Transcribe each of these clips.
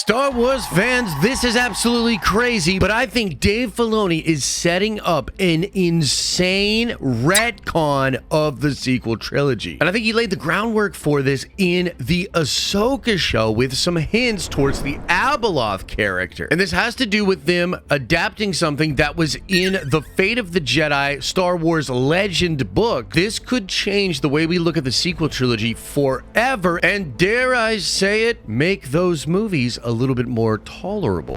Star Wars fans, this is absolutely crazy, but I think Dave Filoni is setting up an insane retcon of the sequel trilogy. And I think he laid the groundwork for this in the Ahsoka show with some hints towards the Abeloth character. And this has to do with them adapting something that was in the Fate of the Jedi Star Wars Legend book. This could change the way we look at the sequel trilogy forever, and dare I say it, make those movies a little bit more tolerable.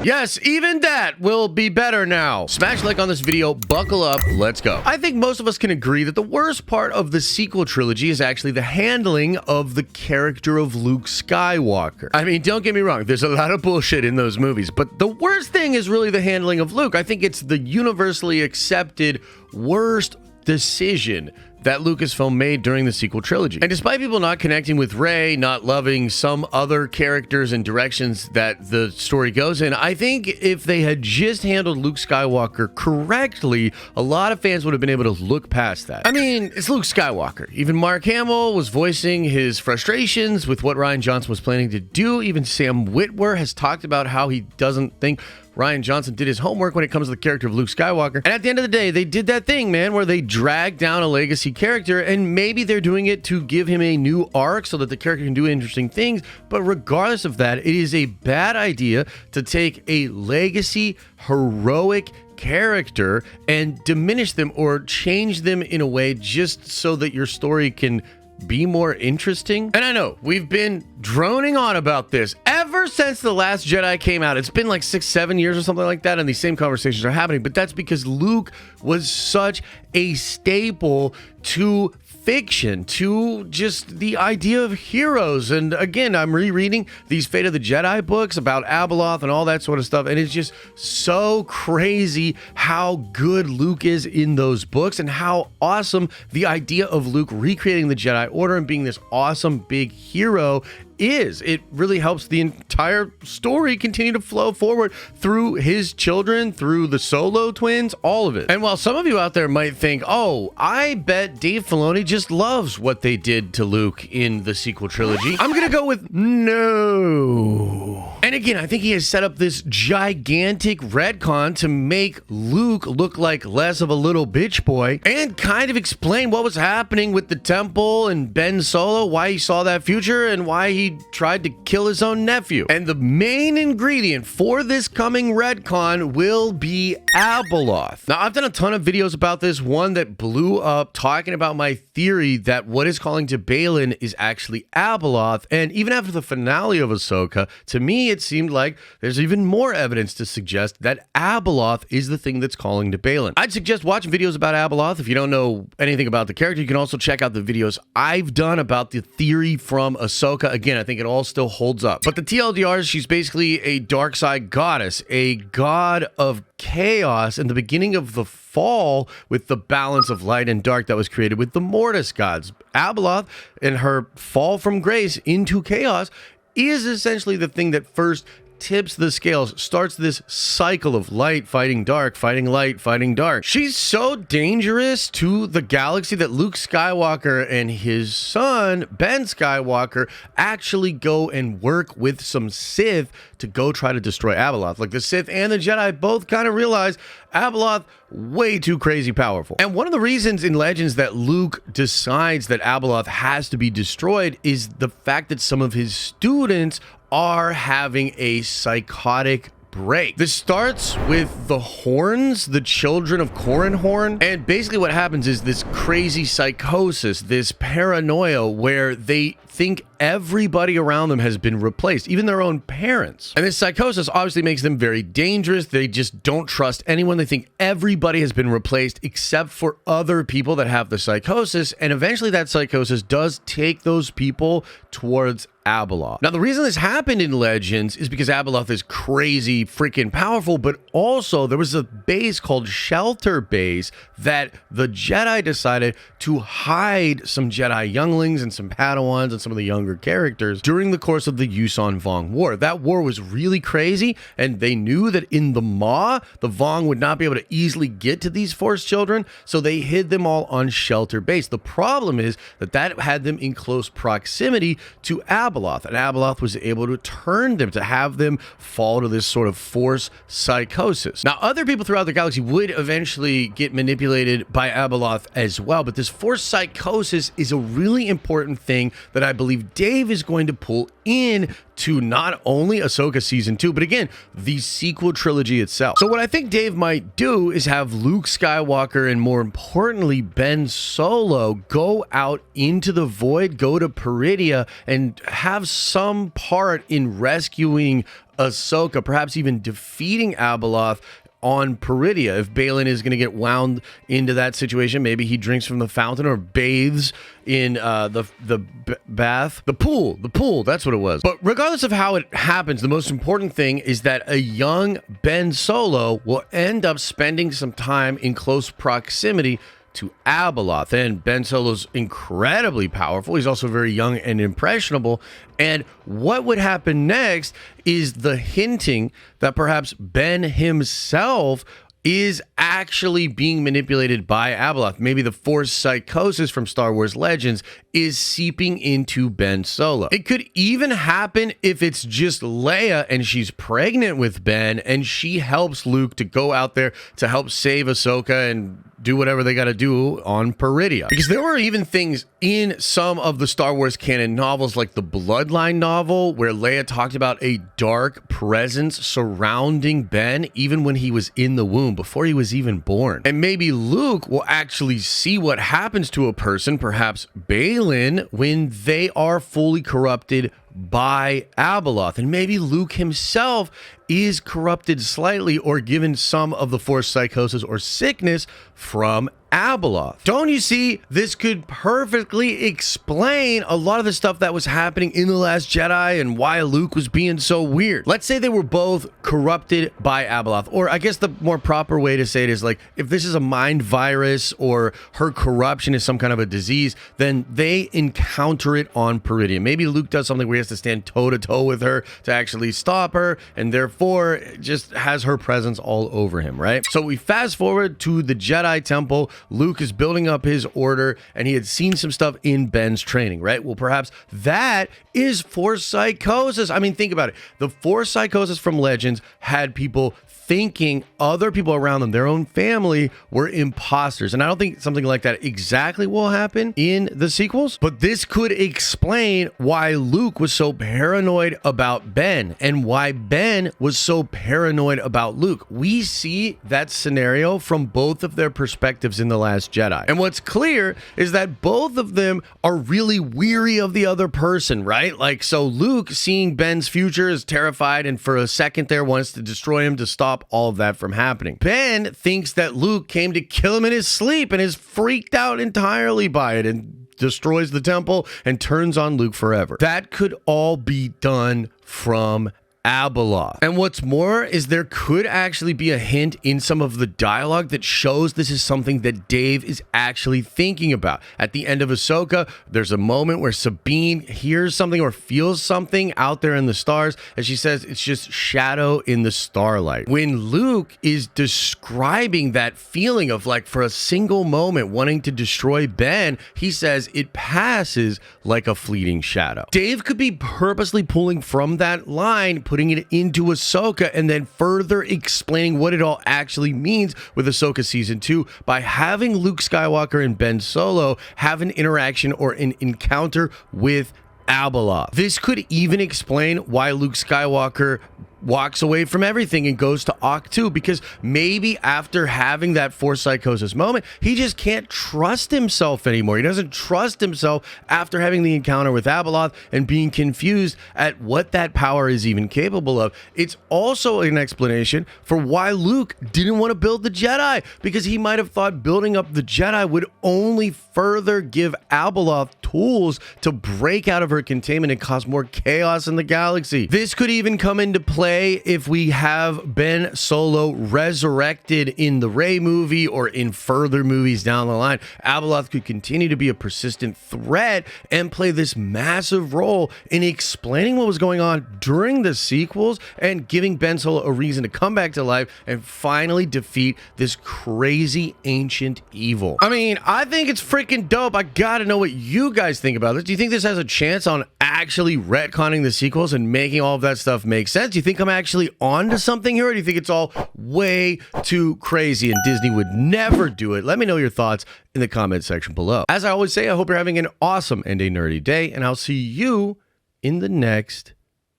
Yes, even that will be better now. Smash like on this video, buckle up, let's go. I think most of us can agree that the worst part of the sequel trilogy is actually the handling of the character of Luke Skywalker. I mean, don't get me wrong, there's a lot of bullshit in those movies, but the worst thing is really the handling of Luke. I think it's the universally accepted worst decision that Lucasfilm made during the sequel trilogy. And despite people not connecting with Rey, not loving some other characters and directions that the story goes in, I think if they had just handled Luke Skywalker correctly, a lot of fans would have been able to look past that. I mean, it's Luke Skywalker. Even Mark Hamill was voicing his frustrations with what Rian Johnson was planning to do. Even Sam Witwer has talked about how he doesn't think Rian Johnson did his homework when it comes to the character of Luke Skywalker. And at the end of the day, they did that thing, man, where they dragged down a legacy character, and maybe they're doing it to give him a new arc so that the character can do interesting things. But regardless of that, it is a bad idea to take a legacy, heroic character and diminish them or change them in a way just so that your story can be more interesting. And I know we've been droning on about this ever since The Last Jedi came out. It's been like 6-7 years or something like that, and these same conversations are happening, but that's because Luke was such a staple to fiction, to just the idea of heroes. And again, I'm rereading these Fate of the Jedi books about Abeloth and all that sort of stuff, and it's just so crazy how good Luke is in those books and how awesome the idea of Luke recreating the Jedi Order and being this awesome big hero is. It really helps the entire story continue to flow forward through his children, through the Solo twins, all of it. And while some of you out there might think, oh, I bet Dave Filoni just loves what they did to Luke in the sequel trilogy, I'm gonna go with no. And again, I think he has set up this gigantic retcon to make Luke look like less of a little bitch boy and kind of explain what was happening with the temple and Ben Solo, why he saw that future and why he tried to kill his own nephew. And the main ingredient for this coming retcon will be Abeloth. Now, I've done a ton of videos about this, one that blew up talking about my theory that what is calling to Balin is actually Abeloth. And even after the finale of Ahsoka, to me, it seemed like there's even more evidence to suggest that Abeloth is the thing that's calling to Balin. I'd suggest watching videos about Abeloth. If you don't know anything about the character, you can also check out the videos I've done about the theory from Ahsoka. Again, I think it all still holds up. But the TLDR is she's basically a dark side goddess, a god of chaos in the beginning of the fall with the balance of light and dark that was created with the Mortis gods. Abeloth and her fall from grace into chaos is essentially the thing that first tips the scales, starts this cycle of light fighting dark, fighting light, fighting dark. She's so dangerous to the galaxy that Luke Skywalker and his son, Ben Skywalker, actually go and work with some Sith to go try to destroy Abeloth. Like the Sith and the Jedi both kind of realize Abeloth way too crazy powerful. And one of the reasons in Legends that Luke decides that Abeloth has to be destroyed is the fact that some of his students are having a psychotic break. This starts with the Horns, the children of Corran Horn, and basically what happens is this crazy psychosis, this paranoia where they think everybody around them has been replaced, even their own parents. And this psychosis obviously makes them very dangerous. They just don't trust anyone. They think everybody has been replaced except for other people that have the psychosis, and eventually that psychosis does take those people towards Abeloth. Now, the reason this happened in Legends is because Abeloth is crazy freaking powerful, but also there was a base called Shelter Base that the Jedi decided to hide some Jedi younglings and some Padawans and some some of the younger characters during the course of the Yuuzhan Vong War. That war was really crazy, and they knew that in the Maw, the Vong would not be able to easily get to these Force children, so they hid them all on Shelter Base. The problem is that had them in close proximity to Abeloth, and Abeloth was able to turn them, to have them fall to this sort of Force psychosis. Now, other people throughout the galaxy would eventually get manipulated by Abeloth as well, but this Force psychosis is a really important thing that I believe Dave is going to pull in to not only Ahsoka Season 2, but again, the sequel trilogy itself. So what I think Dave might do is have Luke Skywalker and, more importantly, Ben Solo go out into the void, go to Peridia, and have some part in rescuing Ahsoka, perhaps even defeating Abeloth on Peridia. If Baylan is going to get wound into that situation, maybe he drinks from the fountain or bathes in the bath, the pool, that's what it was. But regardless of how it happens, the most important thing is that a young Ben Solo will end up spending some time in close proximity to Abeloth. And Ben Solo's incredibly powerful. He's also very young and impressionable. And what would happen next is the hinting that perhaps Ben himself is actually being manipulated by Abeloth. Maybe the Force psychosis from Star Wars Legends is seeping into Ben Solo. It could even happen if it's just Leia and she's pregnant with Ben and she helps Luke to go out there to help save Ahsoka and do whatever they got to do on Peridia. Because there were even things in some of the Star Wars canon novels, like the Bloodline novel, where Leia talked about a dark presence surrounding Ben even when he was in the womb, before he was even born. And maybe Luke will actually see what happens to a person, perhaps Baylan, when they are fully corrupted by Abeloth. And maybe Luke himself is corrupted slightly or given some of the Force psychosis or sickness from Abeloth. Don't you see? This could perfectly explain a lot of the stuff that was happening in The Last Jedi and why Luke was being so weird. Let's say they were both corrupted by Abeloth, or I guess the more proper way to say it is, like, if this is a mind virus or her corruption is some kind of a disease, then they encounter it on Peridia. Maybe Luke does something where he has to stand toe-to-toe with her to actually stop her, and therefore just has her presence all over him, right? So we fast forward to the Jedi Temple. Luke is building up his order, and he had seen some stuff in Ben's training, right? Well, perhaps that is Force psychosis. I mean, think about it. The Force psychosis from Legends had people thinking other people around them, their own family, were imposters. And I don't think something like that exactly will happen in the sequels, but this could explain why Luke was so paranoid about Ben and why Ben was so paranoid about Luke. We see that scenario from both of their perspectives in The Last Jedi. And what's clear is that both of them are really weary of the other person, right? Like, so Luke, seeing Ben's future, is terrified and for a second there wants to destroy him to stop all of that from happening. Ben thinks that Luke came to kill him in his sleep and is freaked out entirely by it and destroys the temple and turns on Luke forever. That could all be done from Abeloth. And what's more is there could actually be a hint in some of the dialogue that shows this is something that Dave is actually thinking about. At the end of Ahsoka, there's a moment where Sabine hears something or feels something out there in the stars, and she says it's just shadow in the starlight. When Luke is describing that feeling of, like, for a single moment wanting to destroy Ben, he says it passes like a fleeting shadow. Dave could be purposely pulling from that line, putting it into Ahsoka, and then further explaining what it all actually means with Ahsoka Season 2 by having Luke Skywalker and Ben Solo have an interaction or an encounter with Abeloth. This could even explain why Luke Skywalker walks away from everything and goes to Ahch-To, because maybe after having that Force psychosis moment, he just can't trust himself anymore. He doesn't trust himself after having the encounter with Abeloth and being confused at what that power is even capable of. It's also an explanation for why Luke didn't want to build the Jedi, because he might have thought building up the Jedi would only further give Abeloth tools to break out of her containment and cause more chaos in the galaxy. This could even come into play play if we have Ben Solo resurrected in the Rey movie or in further movies down the line. Abeloth could continue to be a persistent threat and play this massive role in explaining what was going on during the sequels and giving Ben Solo a reason to come back to life and finally defeat this crazy ancient evil. I mean, I think it's freaking dope. I gotta know what you guys think about this. Do you think this has a chance on actually retconning the sequels and making all of that stuff make sense? Do you think I'm actually onto something here, or do you think it's all way too crazy and Disney would never do it? Let me know your thoughts in the comment section below. As I always say, I hope you're having an awesome and a nerdy day, and I'll see you in the next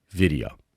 video.